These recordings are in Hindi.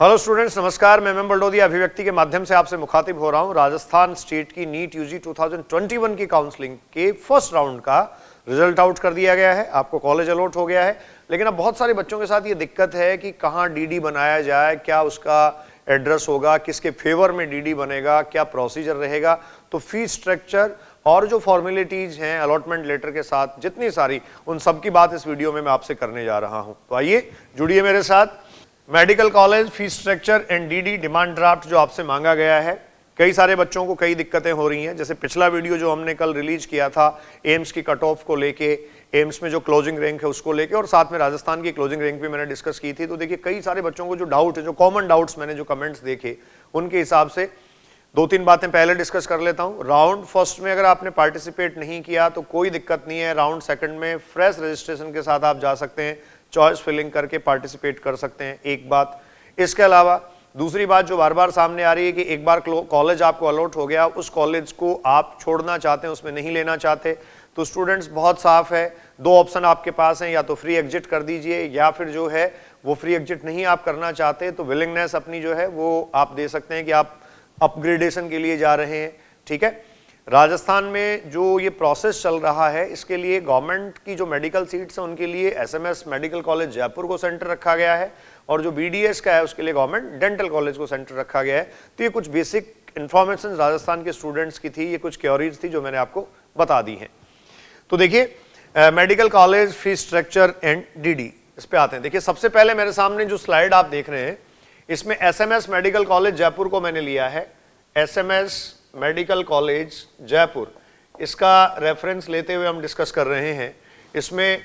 हेलो स्टूडेंट्स, नमस्कार। मैं एम बलडोदिया अभिव्यक्ति के माध्यम से आपसे मुखातिब हो रहा हूं। राजस्थान स्टेट की नीट यूजी 2021 की काउंसलिंग के फर्स्ट राउंड का रिजल्ट आउट कर दिया गया है। आपको कॉलेज अलॉट हो गया है, लेकिन अब बहुत सारे बच्चों के साथ ये दिक्कत है कि कहाँ डीडी बनाया जाए, क्या उसका एड्रेस होगा, किसके फेवर में डीडी बनेगा, क्या प्रोसीजर रहेगा। तो फीस स्ट्रक्चर और जो फॉर्मेलिटीज हैं अलॉटमेंट लेटर के साथ जितनी सारी, उन सब की बात इस वीडियो में मैं आपसे करने जा रहा हूं। तो आइए जुड़िए मेरे साथ। Medical college fees structure and DD demand draft जो आपसे मांगा गया है, कई सारे बच्चों को कई दिक्कतें हो रही हैं। जैसे पिछला वीडियो जो हमने कल रिलीज किया था एम्स की कट ऑफ को लेके, एम्स में जो क्लोजिंग रैंक है उसको लेके, और साथ में राजस्थान की क्लोजिंग रैंक भी मैंने डिस्कस की थी। तो देखिए कई सारे बच्चों को जो डाउट है, जो कॉमन डाउट्स मैंने जो कमेंट्स देखे, उनके हिसाब से दो तीन बातें पहले डिस्कस कर लेता हूं। राउंड फर्स्ट में अगर आपने पार्टिसिपेट नहीं किया तो कोई दिक्कत नहीं है। राउंड सेकंड में फ्रेश रजिस्ट्रेशन के साथ आप जा सकते हैं, चॉइस फिलिंग करके पार्टिसिपेट कर सकते हैं। एक बात। इसके अलावा दूसरी बात जो बार बार सामने आ रही है कि एक बार कॉलेज आपको अलॉट हो गया, उस कॉलेज को आप छोड़ना चाहते हैं, उसमें नहीं लेना चाहते, तो स्टूडेंट्स बहुत साफ है, दो ऑप्शन आपके पास हैं। या तो फ्री एग्जिट कर दीजिए, या फिर जो है वो फ्री एग्जिट नहीं आप करना चाहते तो विलिंगनेस अपनी जो है वो आप दे सकते हैं कि आप अपग्रेडेशन के लिए जा रहे हैं। ठीक है। राजस्थान में जो ये प्रोसेस चल रहा है, इसके लिए गवर्नमेंट की जो मेडिकल सीट्स हैं उनके लिए एसएमएस मेडिकल कॉलेज जयपुर को सेंटर रखा गया है, और जो बीडीएस का है उसके लिए गवर्नमेंट डेंटल कॉलेज को सेंटर रखा गया है। तो ये कुछ बेसिक इंफॉर्मेशन राजस्थान के स्टूडेंट्स की थी, ये कुछ क्योरीज थी जो मैंने आपको बता दी हैं। तो देखिए medical college fees structure and DD, इस पे आते हैं। देखिए सबसे पहले मेरे सामने जो स्लाइड आप देख रहे हैं, इसमें एसएमएस मेडिकल कॉलेज जयपुर को मैंने लिया है। एसएमएस मेडिकल कॉलेज जयपुर, इसका रेफरेंस लेते हुए हम डिस्कस कर रहे हैं। इसमें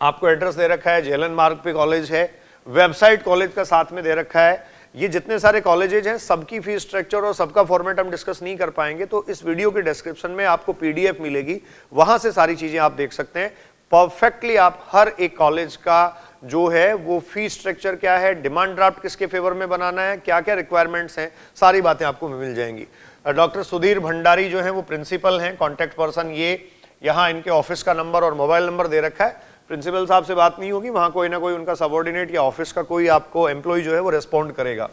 आपको एड्रेस दे रखा है, जेलन मार्ग पे कॉलेज है, वेबसाइट कॉलेज का साथ में दे रखा है। ये जितने सारे कॉलेजेज हैं सबकी फीस स्ट्रक्चर और सबका फॉर्मेट हम डिस्कस नहीं कर पाएंगे, तो इस वीडियो के डिस्क्रिप्शन में आपको पीडीएफ मिलेगी, वहां से सारी चीजें आप देख सकते हैं। परफेक्टली आप हर एक कॉलेज का जो है वो फीस स्ट्रक्चर क्या है, डिमांड ड्राफ्ट किसके फेवर में बनाना है, क्या क्या रिक्वायरमेंट्स हैं, सारी बातें आपको मिल जाएंगी। डॉक्टर सुधीर भंडारी जो है वो प्रिंसिपल हैं, कॉन्टैक्ट पर्सन। ये यहाँ इनके ऑफिस का नंबर और मोबाइल नंबर दे रखा है। प्रिंसिपल साहब से बात नहीं होगी, वहां कोई ना कोई उनका सबॉर्डिनेट या ऑफिस का कोई आपको एम्प्लॉय जो है वो रेस्पॉन्ड करेगा।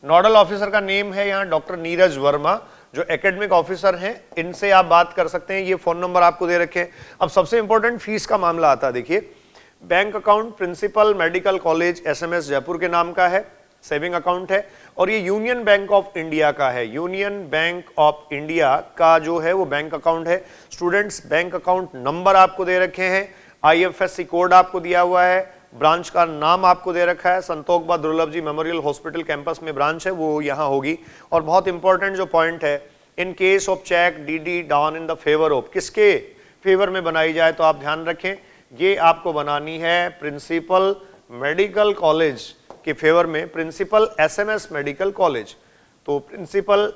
नोडल ऑफिसर का नेम है यहाँ डॉक्टर नीरज वर्मा, जो एकेडमिक ऑफिसर हैं, इनसे आप बात कर सकते हैं। ये फोन नंबर आपको दे रखे हैं। अब सबसे इंपॉर्टेंट फीस का मामला आता है। देखिए bank account principal medical college SMS Jaipur के नाम का है, सेविंग अकाउंट है, और ये यूनियन बैंक ऑफ इंडिया का है। यूनियन बैंक ऑफ इंडिया का जो है वो बैंक अकाउंट है। स्टूडेंट्स बैंक अकाउंट नंबर आपको दे रखे हैं, आईएफएससी कोड आपको दिया हुआ है, ब्रांच का नाम आपको दे रखा है, संतोखबा दुर्लभ जी मेमोरियल हॉस्पिटल कैंपस में ब्रांच है, वो यहाँ होगी। और बहुत इंपॉर्टेंट जो पॉइंट है, in case of cheque DD down in the favour of, किसके फेवर में बनाई जाए, तो आप ध्यान रखें ये आपको बनानी है प्रिंसिपल मेडिकल कॉलेज के फेवर में, प्रिंसिपल एसएमएस मेडिकल कॉलेज। तो प्रिंसिपल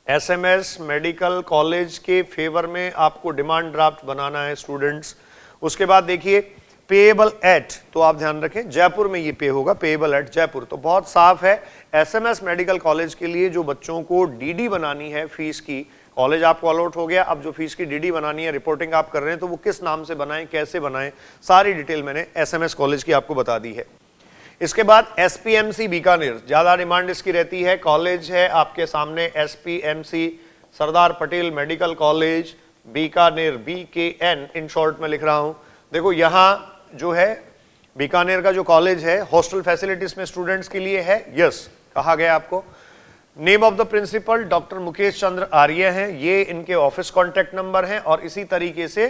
एसएमएस मेडिकल कॉलेज के फेवर में आपको डिमांड ड्राफ्ट बनाना है स्टूडेंट्स। उसके बाद देखिए पेएबल एट, तो आप ध्यान रखें जयपुर में ये पे होगा, पेएबल एट जयपुर। तो बहुत साफ है, एसएमएस मेडिकल कॉलेज के लिए जो बच्चों को डीडी बनानी है फीस की, कॉलेज आपको अलॉट हो गया, अब जो फीस की डीडी बनानी है, रिपोर्टिंग आप कर रहे हैं, तो वो किस नाम से बनाएं, कैसे बनाएं, सारी डिटेल मैंने एसएमएस कॉलेज की आपको बता दी है। इसके बाद एसपीएमसी बीकानेर, ज्यादा डिमांड इसकी रहती है। कॉलेज है आपके सामने SPMC Sardar Patel medical college Bikaner, BKN in short में लिख रहा हूं। देखो यहां जो है बीकानेर का जो कॉलेज है, हॉस्टल फैसिलिटीज में स्टूडेंट्स के लिए है, यस कहा गया आपको। Name of the principal doctor Mukesh Chandra Arya हैं, ये इनके ऑफिस कॉन्टैक्ट नंबर हैं। और इसी तरीके से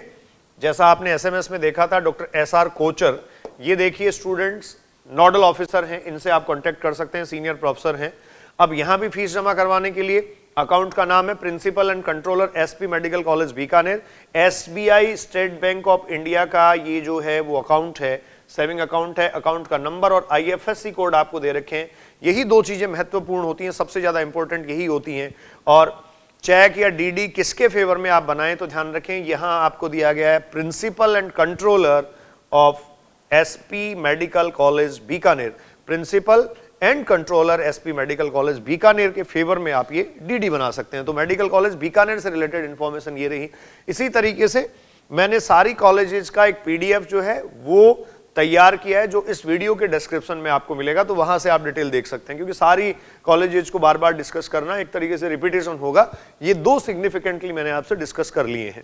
जैसा आपने एसएमएस में देखा था डॉक्टर SR कोचर, ये देखिए स्टूडेंट्स नोडल ऑफिसर हैं, इनसे आप कांटेक्ट कर सकते हैं, सीनियर प्रोफेसर हैं। अब यहां भी फीस जमा करवाने के लिए अकाउंट का नाम है principal and controller SP medical college Bikaner. SBI State Bank of India का ये जो है वो अकाउंट है, सेविंग अकाउंट है। अकाउंट का नंबर और आईएफएससी कोड आपको दे रखे हैं। यही दो चीजें महत्वपूर्ण होती हैं, सबसे ज्यादा इंपॉर्टेंट यही होती हैं। और चेक या डीडी किसके फेवर में आप बनाएं, तो ध्यान रखें यहां आपको दिया गया है principal and controller of SP medical college Bikaner, principal and controller SP medical college Bikaner के फेवर में आप ये डीडी बना सकते हैं। तो मेडिकल कॉलेज बीकानेर से रिलेटेड इंफॉर्मेशन ये रही। इसी तरीके से मैंने सारी कॉलेजेस का एक पीडीएफ जो है वो तैयार किया है, जो इस वीडियो के डिस्क्रिप्शन में आपको मिलेगा, तो वहां से आप डिटेल देख सकते हैं, क्योंकि सारी कॉलेजेस को बार बार डिस्कस करना एक तरीके से रिपीटेशन होगा। ये दो सिग्निफिकेंटली मैंने आपसे डिस्कस कर लिए हैं।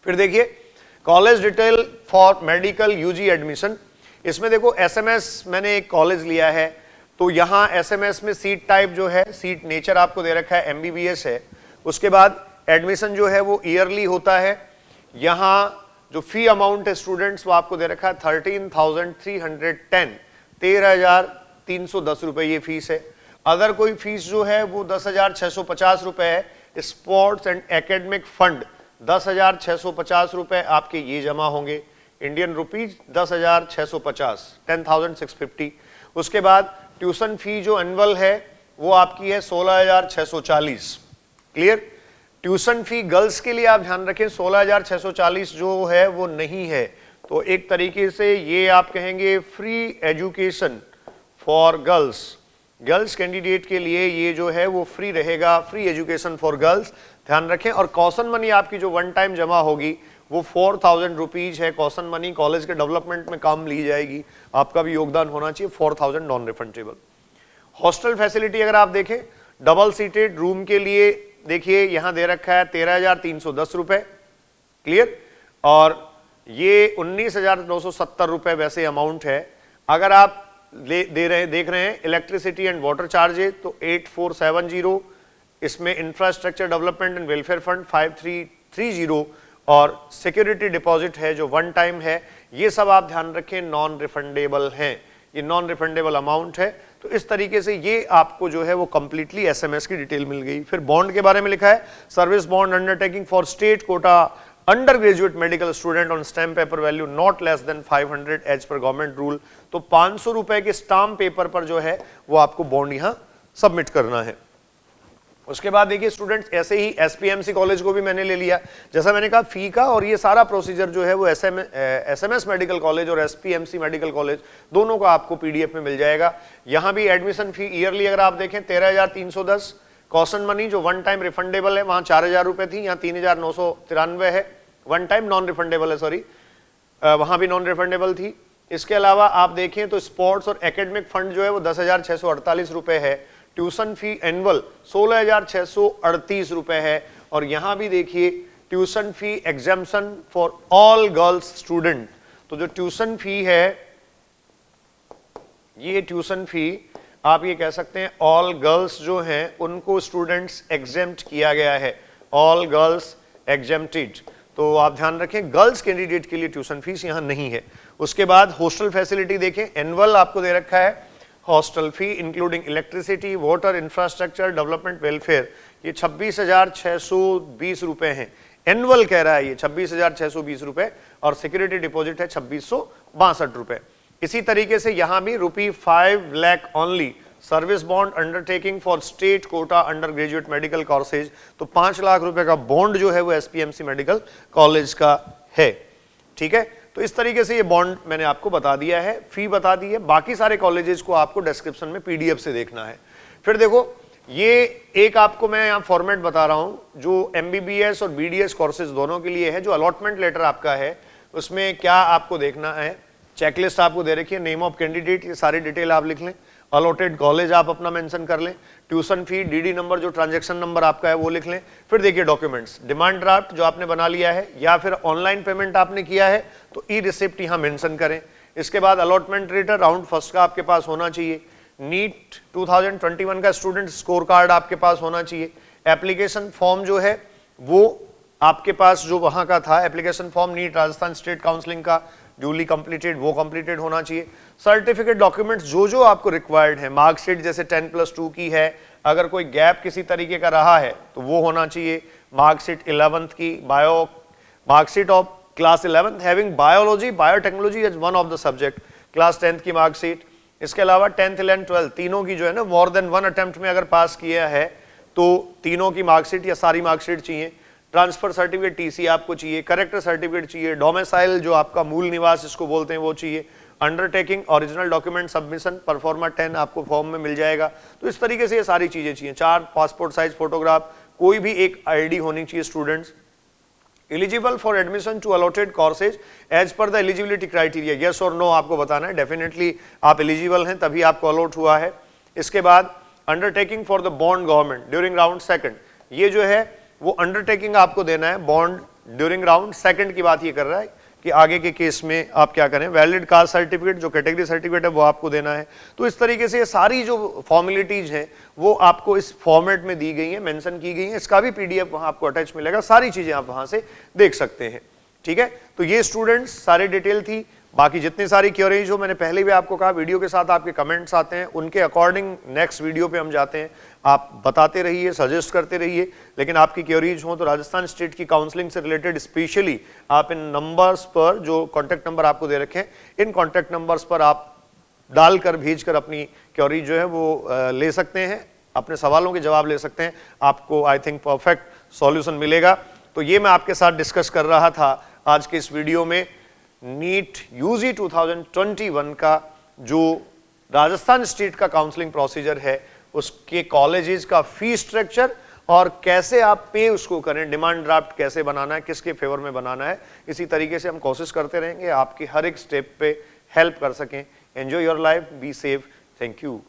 फिर देखिए college detail for medical UG admission. इसमें देखो एसएमएस मैंने एक कॉलेज लिया है, तो यहां एसएमएस में सीट टाइप जो है, सीट नेचर आपको दे रखा है एमबीबीएस है। उसके बाद एडमिशन जो है वो ईयरली होता है। यहां जो फी अमाउंट है स्टूडेंट्स वो आपको दे रखा है 13,310, 13,310 रुपए ये फीस है। अदर कोई फीस जो है वो 10,650 रुपए है। स्पोर्ट्स एंड एकेडमिक फंड 10,650 रुपए आपके ये जमा होंगे, इंडियन रुपीज 10,650, 10,650। उसके बाद ट्यूशन फी जो एनुअल है वो आपकी है 16,640। क्लियर? ट्यूशन फी गर्ल्स के लिए आप ध्यान रखें 16,640 जो है वो नहीं है, तो एक तरीके से ये आप कहेंगे free education for girls. Girls candidate के लिए ये जो है वो फ्री रहेगा, फ्री एजुकेशन फॉर गर्ल्स, ध्यान रखें। और कॉशन मनी आपकी जो वन टाइम जमा होगी वो 4,000 रुपीज है। कॉशन मनी कॉलेज के डेवलपमेंट में काम ली जाएगी, आपका भी योगदान होना चाहिए, 4,000 नॉन रिफंडेबल। हॉस्टल फैसिलिटी अगर आप देखें, डबल सीटेड रूम के लिए देखिए यहां दे रखा है 13,310 रुपए। क्लियर? और ये 19,970 रुपए वैसे अमाउंट है। अगर आप देख रहे हैं इलेक्ट्रिसिटी एंड वाटर चार्जेस तो 8,470, इसमें infrastructure development and welfare fund 5,330 और सिक्योरिटी डिपॉजिट है जो वन टाइम है। ये सब आप ध्यान रखें नॉन रिफंडेबल हैं, ये नॉन रिफंडेबल अमाउंट है। तो इस तरीके से ये आपको जो है वो कंप्लीटली एसएमएस की डिटेल मिल गई। फिर बॉन्ड के बारे में लिखा है, service bond undertaking for state quota under graduate medical student on stamp paper value not less than 500 as per government rule. तो 500 रुपए के स्टाम्प पेपर पर जो है वो आपको बॉन्ड यहां सबमिट करना है। उसके बाद देखिए स्टूडेंट्स, ऐसे ही एसपीएमसी कॉलेज को भी मैंने ले लिया, जैसा मैंने कहा फी का और ये सारा प्रोसीजर जो है वो एसएमएस मेडिकल कॉलेज और एसपीएमसी मेडिकल कॉलेज दोनों का आपको पीडीएफ में मिल जाएगा। यहां भी एडमिशन फी ईयरली अगर आप देखें 13,310, कॉशन मनी जो वन टाइम रिफंडेबल है वहां 4,000 रुपए थी, यहाँ 3,993 है, वन टाइम नॉन रिफंडेबल है, सॉरी वहां भी नॉन रिफंडेबल थी। इसके अलावा आप देखें तो स्पोर्ट्स और एकेडमिक फंड जो है वो 10,648 रुपए है। ट्यूशन फी एनुअल 16,638 रुपए है। और यहां भी देखिए tuition fee exemption for all girls student, तो जो ट्यूशन फी है ये ट्यूशन फी आप ये कह सकते हैं ऑल गर्ल्स जो हैं उनको स्टूडेंट्स एग्जेम्प्ट किया गया है, ऑल गर्ल्स एग्जेम्प्टेड। तो आप ध्यान रखें गर्ल्स कैंडिडेट के लिए ट्यूशन फीस यहां नहीं है। उसके बाद हॉस्टल फैसिलिटी देखें, एनुअल आपको दे रखा है hostel fee including electricity water infrastructure development welfare, ये 26,620 रुपए हैं। एनुअल कह रहा है ये 26,620 रुपए और सिक्योरिटी डिपॉजिट है 2,662 रुपए। इसी तरीके से यहां भी ₹5 lakh only service bond undertaking for state quota under graduate medical courses, तो 5 लाख रुपए का बॉन्ड जो है वो एसपीएमसी मेडिकल कॉलेज का है। ठीक है, तो इस तरीके से ये बॉन्ड मैंने आपको बता दिया है, फी बता दी है। बाकी सारे कॉलेजेस को आपको डिस्क्रिप्शन में पीडीएफ से देखना है। फिर देखो ये एक आपको मैं यहाँ फॉर्मेट बता रहा हूं जो एमबीबीएस और बीडीएस कोर्सेज दोनों के लिए है। जो अलॉटमेंट लेटर आपका है उसमें क्या आपको देखना है, चेकलिस्ट आपको दे रखी है, नेम ऑफ कैंडिडेट, ये सारी डिटेल आप लिख लें, अलॉटेड कॉलेज आप अपना मेंशन कर लें, ट्यूशन फी, डीडी नंबर जो ट्रांजैक्शन नंबर आपका है वो लिख लें। फिर देखिए डॉक्यूमेंट्स, डिमांड ड्राफ्ट जो आपने बना लिया है या फिर ऑनलाइन पेमेंट आपने किया है तो ई रिसिप्ट यहां मेंशन करें। इसके बाद अलॉटमेंट लेटर राउंड फर्स्ट का आपके पास होना चाहिए। नीट 2021 का स्टूडेंट स्कोर कार्ड आपके पास होना चाहिए। एप्लीकेशन फॉर्म जो है वो आपके पास जो वहां का था application form NEET Rajasthan state counselling का ड्यूली कंप्लीटेड, वो कंप्लीटेड होना चाहिए। सर्टिफिकेट डॉक्यूमेंट्स जो आपको रिक्वायर्ड है, मार्कशीट जैसे 10+2 की है, अगर कोई गैप किसी तरीके का रहा है तो वो होना चाहिए। मार्कशीट 11th की, bio marksheet of class 11th having biology biotechnology as one of the subject, class 10th की मार्कशीट। इसके अलावा 10th 11th 12th तीनों की जो है ना मोर देन 1 अटेम्प्ट में अगर पास किया है तो तीनों की मार्कशीट या सारी मार्कशीट चाहिए। ट्रांसफर सर्टिफिकेट टीसी आपको चाहिए, करेक्टर सर्टिफिकेट चाहिए, डोमिसाइल जो आपका मूल निवास इसको बोलते हैं वो चाहिए, undertaking original document submission pro forma 10 आपको फॉर्म में मिल जाएगा। तो इस तरीके से ये सारी चीजें चाहिए। 4 पासपोर्ट साइज फोटोग्राफ, कोई भी एक आईडी होनी चाहिए students. Eligible for admission to allotted courses as per the eligibility criteria, yes और नो आपको बताना है। डेफिनेटली आप एलिजिबल हैं तभी आपको अलॉट हुआ है। इसके बाद undertaking for the bond government during round second, ये जो है वो अंडरटेकिंग आपको देना है बॉन्ड ड्यूरिंग राउंड सेकंड की बात ये कर रहा है कि आगे के केस में आप क्या करें। वैलिड कास्ट सर्टिफिकेट, जो कैटेगरी सर्टिफिकेट है वो आपको देना है। तो इस तरीके से ये सारी जो फॉर्मेलिटीज हैं वो आपको इस फॉर्मेट में दी गई हैं, मेंशन की गई हैं। इसका भी पीडीएफ वहां आपको अटैच मिलेगा, सारी चीजें आप वहां से देख सकते हैं। ठीक है, तो ये स्टूडेंट्स सारे डिटेल थी। बाकी जितनी सारी क्वेरीज हो, मैंने पहले भी आपको कहा, वीडियो के साथ आपके कमेंट्स आते हैं, उनके अकॉर्डिंग नेक्स्ट वीडियो पे हम जाते हैं। आप बताते रहिए, सजेस्ट करते रहिए, लेकिन आपकी क्वेरीज हो तो राजस्थान स्टेट की काउंसलिंग से रिलेटेड स्पेशली आप इन नंबर्स पर, जो कॉन्टैक्ट नंबर आपको दे रखे हैं, इन कॉन्टैक्ट नंबर्स पर आप डालकर भेजकर अपनी क्वेरी जो है वो ले सकते हैं, अपने सवालों के जवाब ले सकते हैं। आपको आई थिंक परफेक्ट सॉल्यूशन मिलेगा। तो ये मैं आपके साथ डिस्कस कर रहा था आज के इस वीडियो में, नीट यूजी 2021 का जो राजस्थान स्टेट का काउंसलिंग प्रोसीजर है, उसके कॉलेजेस का फी स्ट्रक्चर और कैसे आप पे उसको करें, डिमांड ड्राफ्ट कैसे बनाना है, किसके फेवर में बनाना है। इसी तरीके से हम कोशिश करते रहेंगे आपके हर एक स्टेप पे हेल्प कर सकें। Enjoy your life, be safe, thank you.